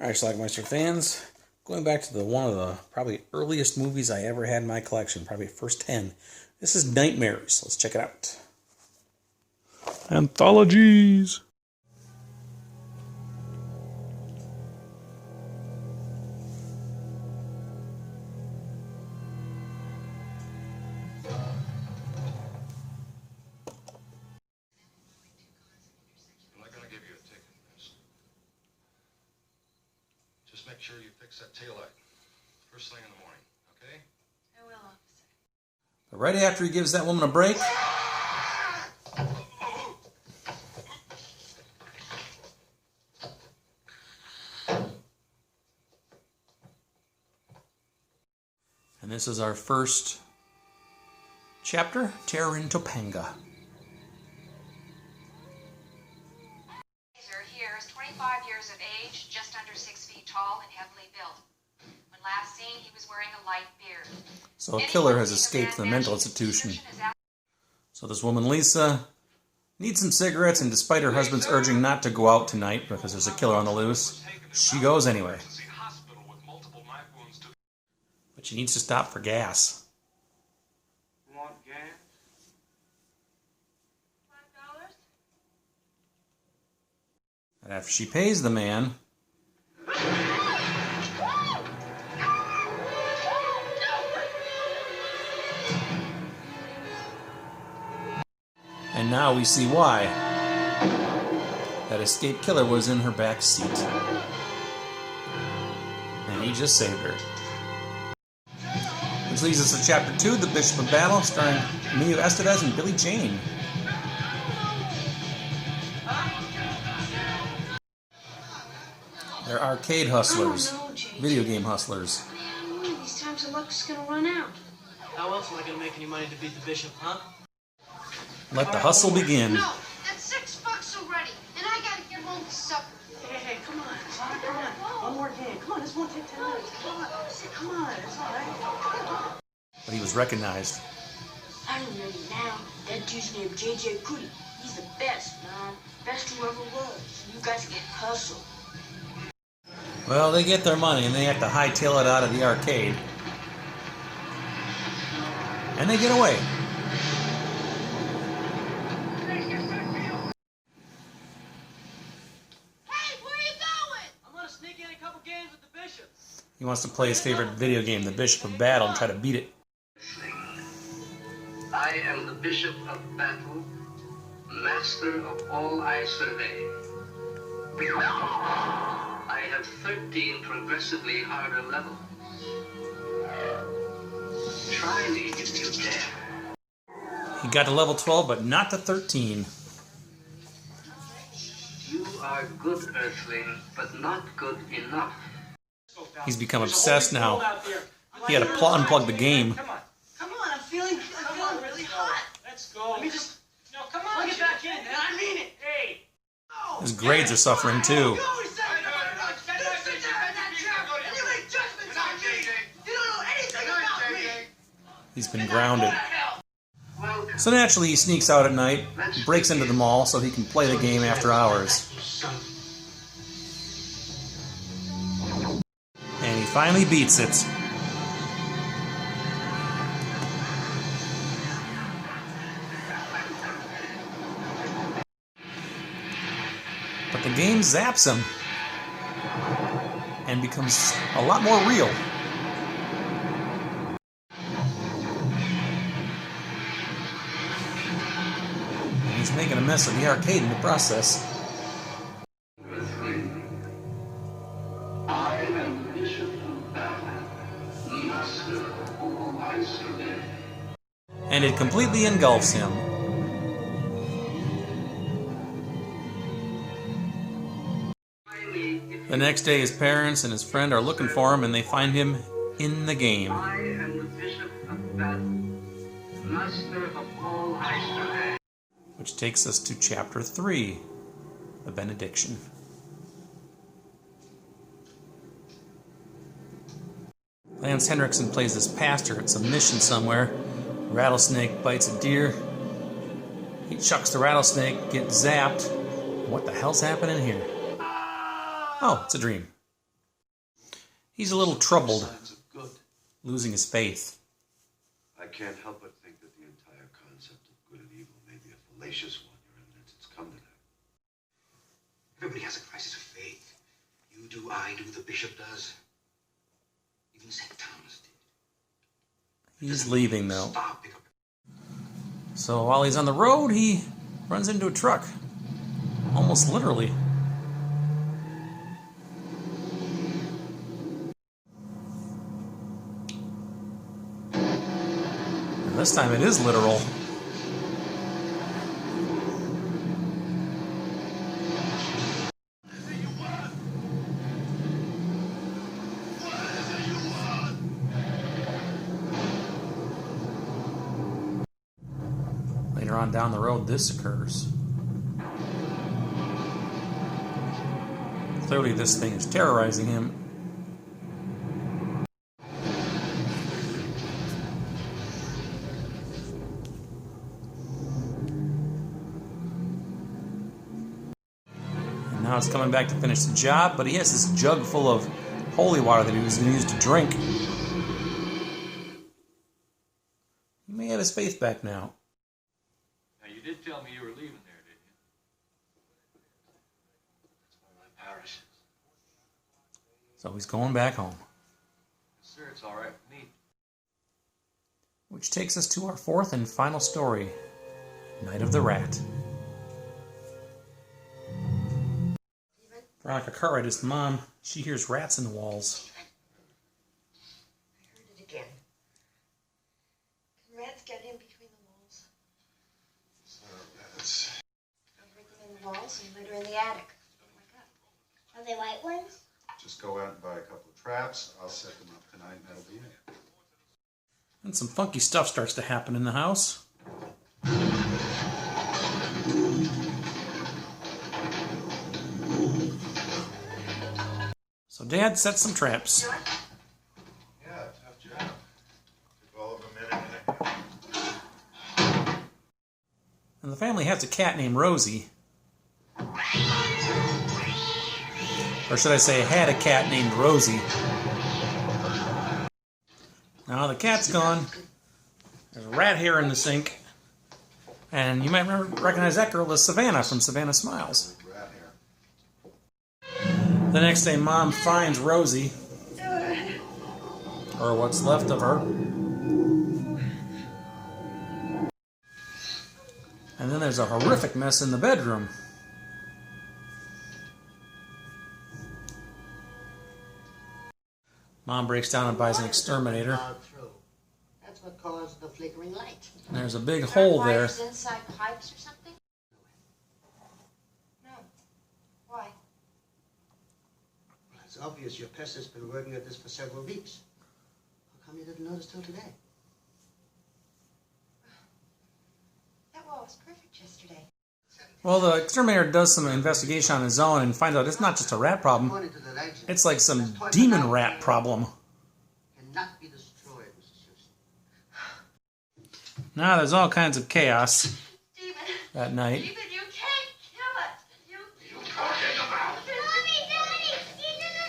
Alright, Schlockmeister fans, going back to one of the probably earliest movies I ever had in my collection, probably first 10. This is Nightmares. Let's check it out. Anthologies. Just make sure you fix that taillight first thing in the morning, okay? I will, officer. But right after he gives that woman a break, and this is our first chapter, Terror in Topanga. Here is 25 years of age, just under 6 feet tall and heavily built. When last seen, he was wearing a light beard. So a killer has escaped from the mental institution. So this woman, Lisa, needs some cigarettes, and despite her husband's urging not to go out tonight because there's a killer on the loose, she goes anyway. But she needs to stop for gas. Want gas? $5? And after she pays the man, and now we see why. That escaped killer was in her back seat. And he just saved her. Which leads us to Chapter 2, The Bishop of Battle, starring Emilio Estevez and Billie Jane. They're arcade hustlers, video game hustlers. One of these times the luck's gonna run out. How else am I gonna make any money to beat the bishop, huh? Let the hustle begin. No, that's $6 already, and I gotta get home for supper. Hey, come on, come on. One more game. Come on, this won't take 10 minutes. Come on, it's all right. But he was recognized. I remember now. That dude's named J.J. Cootie. He's the best, man. Best who ever was. You guys get hustle. Well, they get their money and they have to hightail it out of the arcade. And they get away. Hey, where you going? I'm gonna sneak in a couple games with the bishop. He wants to play his favorite video game, The Bishop of Battle, and try to beat it. I am the Bishop of Battle, Master of all I survey. I have 13 progressively harder levels. Try me if you dare. He got to level 12, but not to 13. You are good, Earthling, but not good enough. He's become obsessed now. He had to unplug the game. Come on, I'm feeling really hot. Let's go. Let me just, come on. Plug it back in, and I mean it. Hey. His grades are suffering too. He's been grounded. So naturally he sneaks out at night, breaks into the mall so he can play the game after hours. And he finally beats it. But the game zaps him and becomes a lot more real. And he's making a mess of the arcade in the process. I am the Bishop of Battle, Master of all I survey. And it completely engulfs him. The next day his parents and his friend are looking for him and they find him in the game. I am the Bishop of Battle, Master of all I survey. Which takes us to Chapter 3, The Benediction. Lance Henriksen plays this pastor at some mission somewhere. A rattlesnake bites a deer. He chucks the rattlesnake, gets zapped. What the hell's happening here? Oh, it's a dream. He's a little troubled, Signs of good. losing his faith. I can't help but think that the entire concept of good and evil may be a fallacious one, Your Eminence. It's come to that. Everybody has a crisis of faith. You do, I do, the bishop does. Even St. Thomas did. He's leaving, though. Stop, pick up. So while he's on the road, he runs into a truck. Almost literally. And this time it is literal. Later on down the road, this occurs. Clearly this thing is terrorizing him. And now it's coming back to finish the job, but he has this jug full of holy water that he was going to use to drink. He may have his faith back now. Now, you did tell me you were leaving there, didn't you? It's one of my parishes. So he's going back home. Yes, sir, it's all right with me. Which takes us to our fourth and final story, Night of the Rat. Veronica Cartwright's mom, she hears rats in the walls. I heard it again. Can rats get in between the walls? I heard them in the walls and later in the attic. Oh my God. Are they white ones? Just go out and buy a couple of traps. I'll set them up tonight, and that'll be it. And some funky stuff starts to happen in the house. So Dad sets some traps. Yeah, tough job. Took all of a minute and a half. And the family has a cat named Rosie. Or should I say, had a cat named Rosie. Now the cat's gone. There's rat hair in the sink. And you might recognize that girl as Savannah from Savannah Smiles. Rat hair. The next day, Mom finds Rosie. Or what's left of her. And then there's a horrific mess in the bedroom. Mom breaks down and buys an exterminator. That's what caused the flickering light. And there's a big hole there. Wires inside pipes or something? No. Why? Well, it's obvious your pest has been working at this for several weeks. How come you didn't notice till today? That wall was perfect yesterday. Well, the exterminator does some investigation on his own and finds out it's not just a rat problem. According to the legend, It's like some this toy demon banana rat problem. cannot be destroyed, Mrs. Houston. Now there's all kinds of chaos Stephen, that night. Stephen, you can't kill it. You Talking about. Mommy, Daddy, he's in the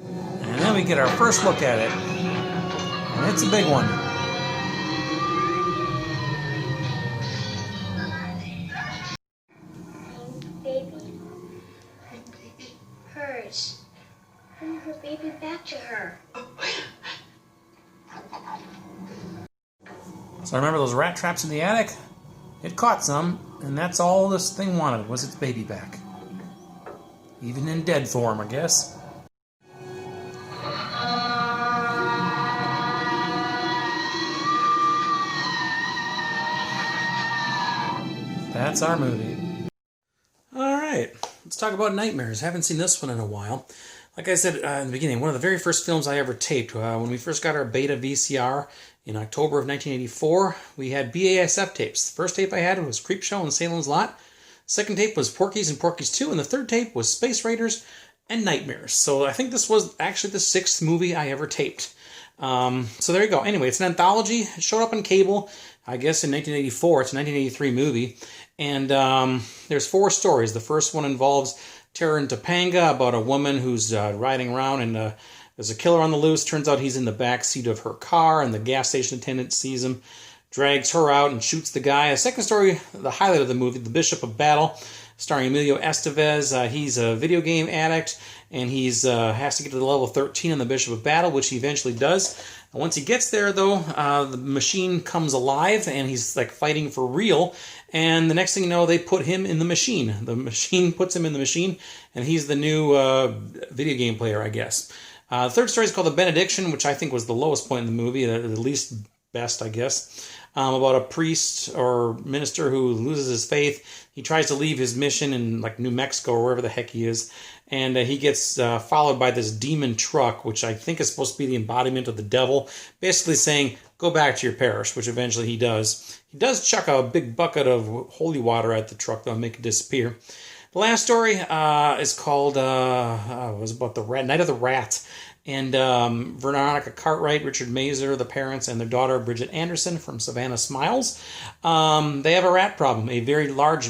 ceiling! And then we get our first look at it. And it's a big one. Baby. Hers. Bring her baby back to her. So remember those rat traps in the attic? It caught some, and that's all this thing wanted, was its baby back. Even in dead form, I guess. That's our movie. Alright, let's talk about nightmares. Haven't seen this one in a while. Like I said in the beginning, one of the very first films I ever taped, when we first got our beta VCR in October of 1984, we had BASF tapes. The first tape I had was Creepshow and Salem's Lot. Second tape was Porky's and Porky's 2, and the third tape was Space Raiders and Nightmares. So I think this was actually the sixth movie I ever taped. So there you go. Anyway, it's an anthology. It showed up on cable, I guess, in 1984. It's a 1983 movie. And there's 4 stories. The first one involves Terror in Topanga, about a woman who's riding around and there's a killer on the loose. Turns out he's in the back seat of her car, and the gas station attendant sees him, drags her out, and shoots the guy. A second story, the highlight of the movie, The Bishop of Battle, starring Emilio Estevez. He's a video game addict, and he's has to get to the level 13 on the Bishop of Battle, which he eventually does. And once he gets there, though, the machine comes alive, and he's like fighting for real. And the next thing you know, they put him in the machine. The machine puts him in the machine, and he's the new video game player, I guess. The third story is called The Benediction, which I think was the lowest point in the movie, the least best, I guess. About a priest or minister who loses his faith. He tries to leave his mission in like New Mexico or wherever the heck he is, and he gets followed by this demon truck, which I think is supposed to be the embodiment of the devil, basically saying, go back to your parish, which eventually he does. He does chuck a big bucket of holy water at the truck, though, and make it disappear. The last story is called, it was about the Night of the Rat. And Veronica Cartwright, Richard Mazer, the parents, and their daughter, Bridget Anderson from Savannah Smiles. They have a rat problem, a very large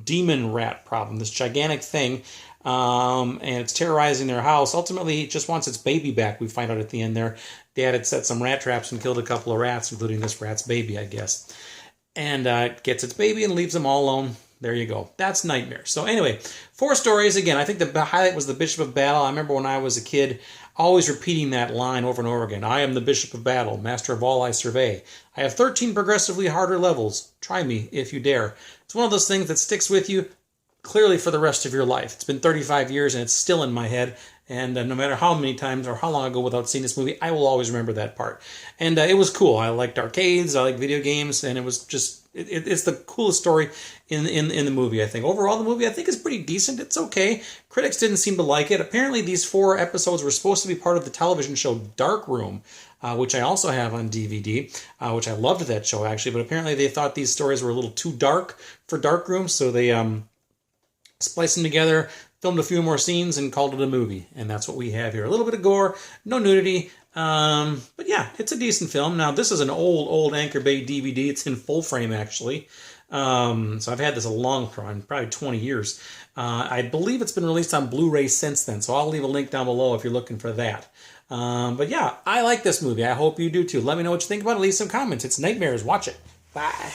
demon rat problem, this gigantic thing. And it's terrorizing their house. Ultimately, it just wants its baby back, we find out at the end there. Dad had set some rat traps and killed a couple of rats, including this rat's baby, I guess. And it gets its baby and leaves them all alone. There you go. That's Nightmare. So anyway, 4 stories. Again, I think the highlight was the Bishop of Battle. I remember when I was a kid, always repeating that line over and over again. I am the Bishop of Battle, master of all I survey. I have 13 progressively harder levels. Try me if you dare. It's one of those things that sticks with you clearly for the rest of your life. It's been 35 years and it's still in my head. And no matter how many times or how long ago without seeing this movie, I will always remember that part. And it was cool. I liked arcades, I liked video games, and it was just, it's the coolest story in the movie, I think. Overall, the movie, I think, is pretty decent. It's okay. Critics didn't seem to like it. Apparently, these 4 episodes were supposed to be part of the television show Dark Room, which I also have on DVD, which I loved that show, actually. But apparently, they thought these stories were a little too dark for Dark Room, so they spliced them together, filmed a few more scenes, and called it a movie. And that's what we have here. A little bit of gore, no nudity, but yeah, it's a decent film. Now, this is an old Anchor Bay DVD. It's in full frame, actually. So I've had this a long time, probably 20 years. I believe it's been released on Blu-ray since then, so I'll leave a link down below if you're looking for that. But yeah, I like this movie. I hope you do too. Let me know what you think about it. Leave some comments. It's Nightmares. Watch it. Bye.